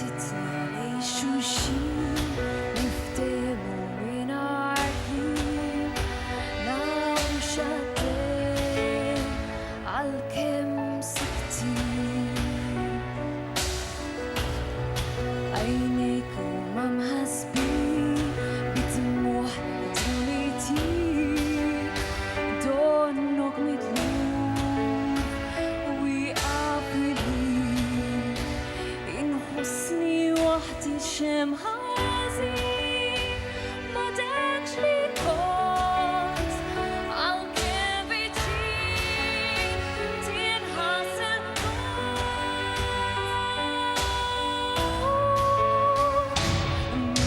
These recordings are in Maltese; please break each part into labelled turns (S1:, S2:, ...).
S1: فتتنا نعيشو شي نفتهمو ونعرف نعملو شقين عالكم سكتين عينيكم محاسبين بطموح eternity دونك مطلوب وقابلين إن حسني وحدي شم حزين ما داكش لي كنت عالكم بتجين تنحسن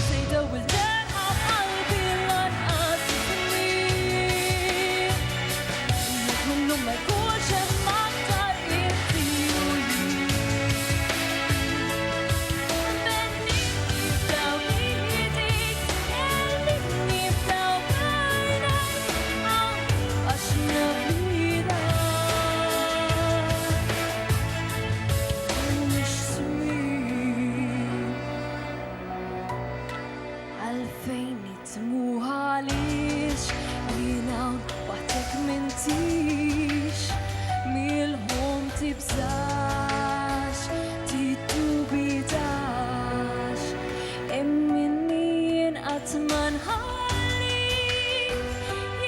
S1: زيدا ولدان عقلبي لنقصني يتمنى ما يكونش مقدر يطيوني بنيني بتوحيدك قلبني بتوحيدك عشنا بيدك ومش سمين عالفين يتموها ليش وينام وحدك منتيش ميلهم تبزاش تتوبيداش منين أتمن هاليك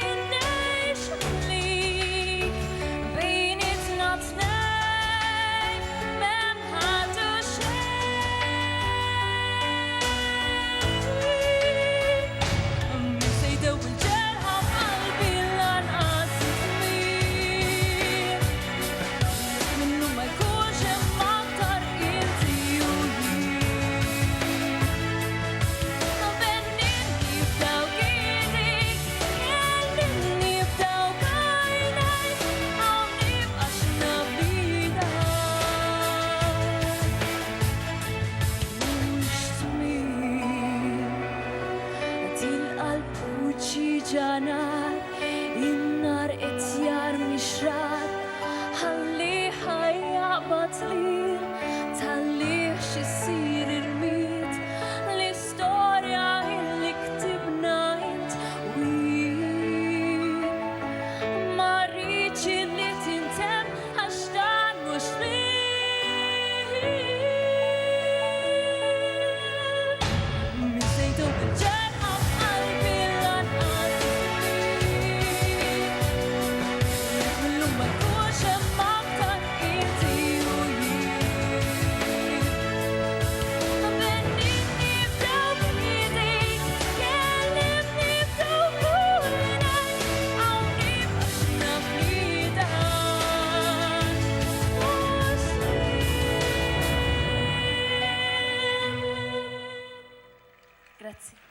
S1: يناش ليك بينتنا تنين من هذا الشيء زيدا والجرح بقلبي لنقصني منه ما يكونش مقدر يطيوني بنيني بتوكيدك كلمني بتوكيدك عوني بقشنا بإيدك ومش تمين دي القلب وجي جنات النار اتيار مشرات خليه هيعبط ليل تخليهش يصير رميت الستوريا اللي كتبنا انت وين ما ريتش اللي تنتم عشان مش من زيدا والجرح بقلبي لنقصني يتمنى ما يكونش مقدر يطيوني بنيني بتوحيدك كلمني بتوكيدك عوني بقشنا بإيدك وسليم. Grazie.